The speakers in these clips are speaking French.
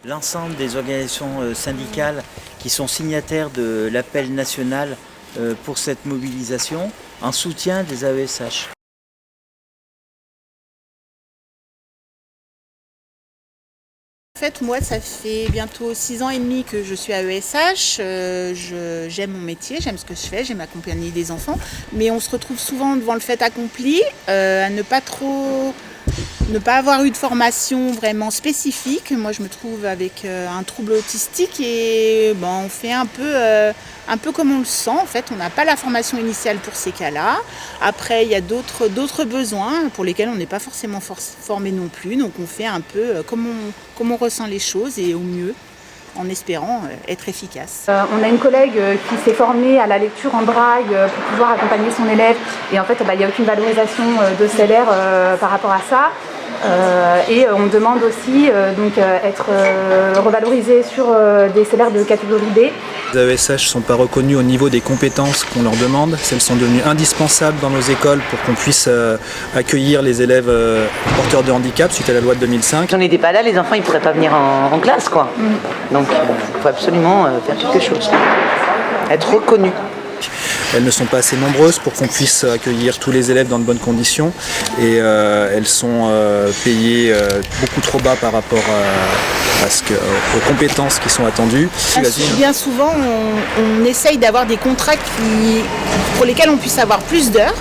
L'ensemble des organisations syndicales qui sont signataires de l'appel national pour cette mobilisation en soutien des AESH. En fait, moi, ça fait bientôt 6 ans et demi que je suis à ESH. J'aime mon métier, j'aime ce que je fais, j'aime accompagner des enfants. Mais on se retrouve souvent devant le fait accompli, à ne pas avoir eu de formation vraiment spécifique. Moi, je me trouve avec un trouble autistique et on fait un peu comme on le sent. En fait, on n'a pas la formation initiale pour ces cas-là. Après, il y a d'autres besoins pour lesquels on n'est pas forcément formé non plus. Donc, on fait un peu comme on ressent les choses et au mieux, en espérant être efficace. On a une collègue qui s'est formée à la lecture en braille pour pouvoir accompagner son élève et en fait il n'y a aucune valorisation de salaire par rapport à ça. Et on demande aussi être revalorisé sur des salaires de catégorie B. Les AESH ne sont pas reconnus au niveau des compétences qu'on leur demande. Elles sont devenues indispensables dans nos écoles pour qu'on puisse accueillir les élèves porteurs de handicap suite à la loi de 2005. Si on n'était pas là, les enfants ne pourraient pas venir en classe, quoi. Donc il faut absolument faire quelque chose. Être reconnus. Elles ne sont pas assez nombreuses pour qu'on puisse accueillir tous les élèves dans de bonnes conditions et elles sont payées beaucoup trop bas par rapport aux compétences qui sont attendues. Bien souvent, on essaye d'avoir des contrats pour lesquels on puisse avoir plus d'heures.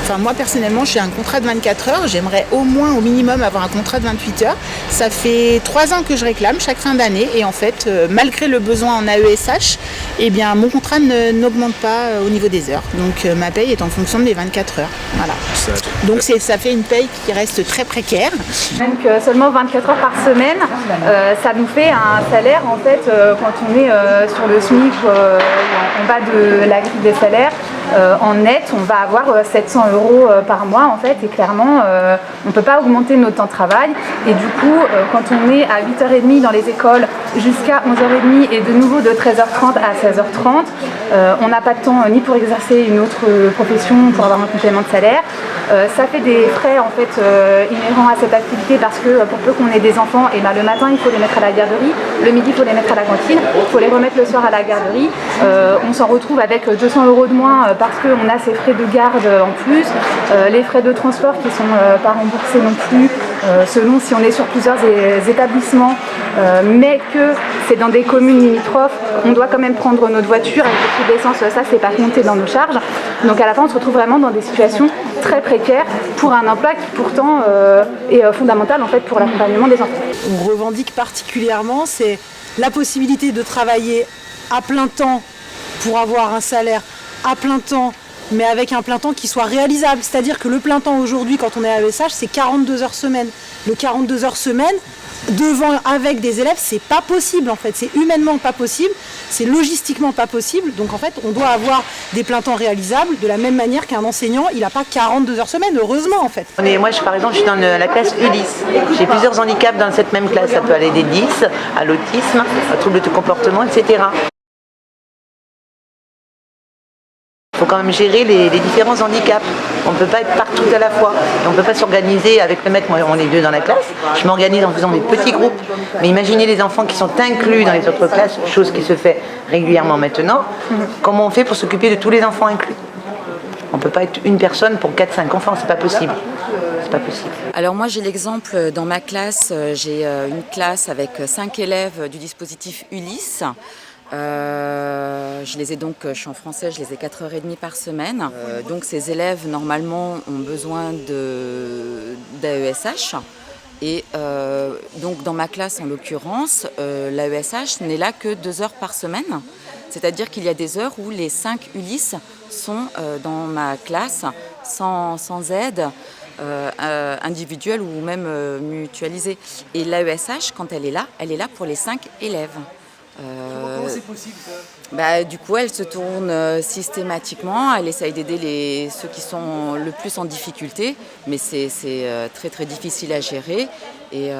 Enfin, moi personnellement, j'ai un contrat de 24 heures. J'aimerais au minimum avoir un contrat de 28 heures. Ça fait 3 ans que je réclame chaque fin d'année et en fait, malgré le besoin en AESH, mon contrat n'augmente pas au niveau des heures. Donc ma paye est en fonction des 24 heures. Voilà. Donc ça fait une paye qui reste très précaire. Même que seulement 24 heures par semaine, ça nous fait un salaire en fait quand on est sur le SMIC en bas de la grille des salaires. En net, on va avoir 700 € par mois en fait et clairement on ne peut pas augmenter notre temps de travail et du coup quand on est à 8h30 dans les écoles jusqu'à 11h30 et de nouveau de 13h30 à 16h30, on n'a pas de temps ni pour exercer une autre profession pour avoir un complément de salaire. Ça fait des frais en fait inhérents à cette activité parce que pour peu qu'on ait des enfants, le matin il faut les mettre à la garderie, le midi il faut les mettre à la cantine, il faut les remettre le soir à la garderie. On s'en retrouve avec 200 € de moins parce qu'on a ces frais de garde en plus, les frais de transport qui ne sont pas remboursés non plus selon si on est sur plusieurs établissements, mais que c'est dans des communes limitrophes, on doit quand même prendre notre voiture avec le prix d'essence, ça c'est pas compté dans nos charges. Donc à la fin on se retrouve vraiment dans des situations très précaires pour un emploi qui pourtant est fondamental en fait pour l'accompagnement des enfants. On revendique particulièrement c'est la possibilité de travailler à plein temps pour avoir un salaire à plein temps, mais avec un plein temps qui soit réalisable. C'est-à-dire que le plein temps aujourd'hui, quand on est à AESH, c'est 42 heures semaine. Le 42 heures semaine, avec des élèves, c'est pas possible en fait. C'est humainement pas possible, c'est logistiquement pas possible. Donc en fait, on doit avoir des plein temps réalisables de la même manière qu'un enseignant, il n'a pas 42 heures semaine, heureusement en fait. Moi, par exemple, je suis dans la classe Ulysse. J'ai plusieurs handicaps dans cette même classe. Ça peut aller des 10 à l'autisme, à troubles de comportement, etc. Il faut quand même gérer les différents handicaps. On ne peut pas être partout à la fois. Et on ne peut pas s'organiser avec le maître. Moi, on est 2 dans la classe. Je m'organise en faisant des petits groupes. Mais imaginez les enfants qui sont inclus dans les autres classes, chose qui se fait régulièrement maintenant. Comment on fait pour s'occuper de tous les enfants inclus? On ne peut pas être une personne pour 4-5 enfants, c'est pas possible. C'est pas possible. Alors moi j'ai l'exemple dans ma classe, j'ai une classe avec 5 élèves du dispositif Ulysse. Je suis en français, je les ai 4h30 par semaine. Donc ces élèves normalement ont besoin d'AESH. Et donc dans ma classe en l'occurrence, l'AESH n'est là que 2 heures par semaine. C'est-à-dire qu'il y a des heures où les 5 Ulysse sont dans ma classe sans aide individuelle ou même mutualisée. Et l'AESH, quand elle est là pour les 5 élèves. Comment c'est possible ça? Du coup, elle se tourne systématiquement, elle essaye d'aider ceux qui sont le plus en difficulté, mais c'est très très difficile à gérer et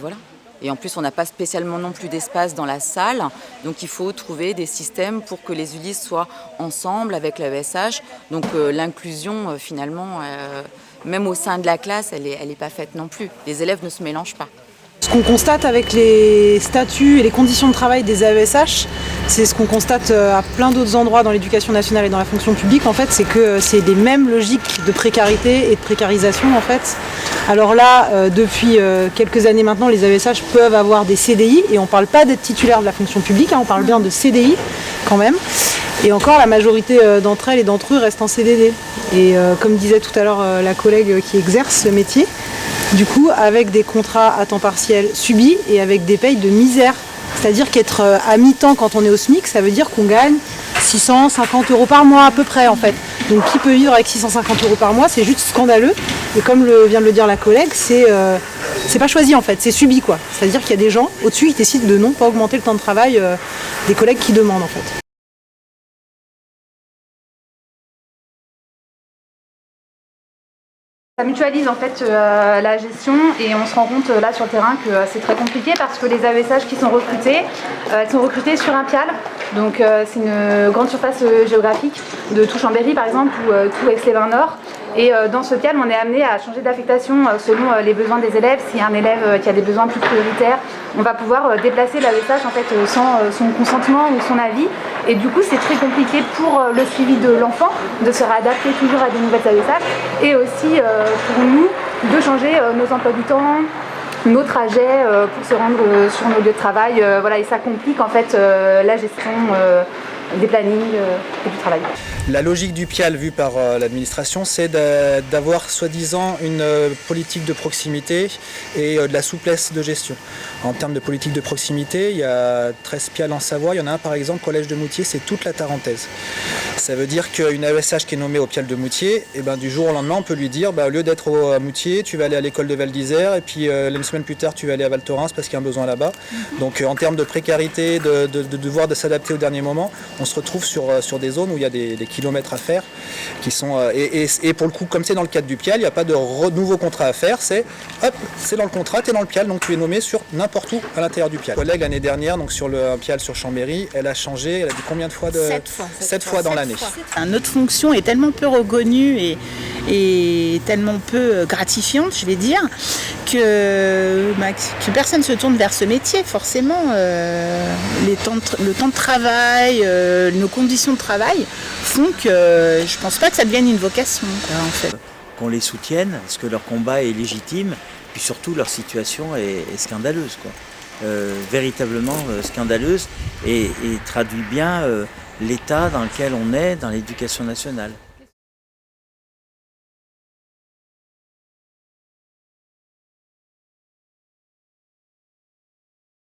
voilà. Et en plus, on n'a pas spécialement non plus d'espace dans la salle, donc il faut trouver des systèmes pour que les Ulysse soient ensemble avec l'AESH. Donc l'inclusion, finalement, même au sein de la classe, elle est pas faite non plus. Les élèves ne se mélangent pas. Ce qu'on constate avec les statuts et les conditions de travail des AESH, c'est ce qu'on constate à plein d'autres endroits dans l'éducation nationale et dans la fonction publique, en fait, c'est que c'est les mêmes logiques de précarité et de précarisation, en fait. Alors là, depuis quelques années maintenant, les AESH peuvent avoir des CDI, et on ne parle pas d'être titulaire de la fonction publique, hein, on parle bien de CDI quand même. Et encore, la majorité d'entre elles et d'entre eux restent en CDD. Et comme disait tout à l'heure la collègue qui exerce ce métier, du coup, avec des contrats à temps partiel subis et avec des payes de misère. C'est-à-dire qu'être à mi-temps quand on est au SMIC, ça veut dire qu'on gagne 650 € par mois à peu près, en fait. Donc qui peut vivre avec 650 € par mois, c'est juste scandaleux. Et comme vient de le dire la collègue, c'est pas choisi, en fait, c'est subi, quoi. C'est-à-dire qu'il y a des gens au-dessus qui décident de non pas augmenter le temps de travail des collègues qui demandent, en fait. Ça mutualise en fait la gestion et on se rend compte là sur le terrain que c'est très compliqué parce que les AESH qui sont recrutées, elles sont recrutées sur un PIAL. Donc c'est une grande surface géographique de tout Chambéry par exemple ou tout Aix-les-Bains-Nord. Et dans ce PIAL, on est amené à changer d'affectation selon les besoins des élèves. S'il y a un élève qui a des besoins plus prioritaires, on va pouvoir déplacer l'AESH en fait, sans son consentement ou son avis. Et du coup, c'est très compliqué pour le suivi de l'enfant de se réadapter toujours à des nouvelles AESH et aussi pour nous de changer nos emplois du temps, nos trajets pour se rendre sur nos lieux de travail. Voilà, et ça complique en fait la gestion des plannings et du travail. La logique du PIAL vue par l'administration, c'est d'avoir soi-disant une politique de proximité et de la souplesse de gestion. En termes de politique de proximité, il y a 13 PIAL en Savoie, il y en a un par exemple, Collège de Moutier, c'est toute la Tarentaise. Ça veut dire qu'une AESH qui est nommée au PIAL de Moutier, et ben, du jour au lendemain, on peut lui dire, au lieu d'être à Moutier, tu vas aller à l'école de Val d'Isère, et puis une semaine plus tard, tu vas aller à Val Thorens parce qu'il y a un besoin là-bas. Donc en termes de précarité, de devoir de s'adapter au dernier moment, on se retrouve sur des zones où il y a des kilomètres à faire qui sont et pour le coup comme c'est dans le cadre du PIAL, il n'y a pas de nouveau contrat à faire, c'est hop, c'est dans le contrat, tu es dans le PIAL, donc tu es nommé sur n'importe où à l'intérieur du PIAL. Ma collègue l'année dernière, donc sur un PIAL sur Chambéry, elle a changé, elle a dit combien de fois 7 fois dans l'année. Notre fonction est tellement peu reconnue et tellement peu gratifiante, je vais dire, que personne ne se tourne vers ce métier, forcément. Le temps de travail, nos conditions de travail font que je pense pas que ça devienne une vocation, en fait. Qu'on les soutienne, parce que leur combat est légitime, puis surtout leur situation est scandaleuse, quoi. Véritablement scandaleuse et traduit bien l'état dans lequel on est dans l'éducation nationale.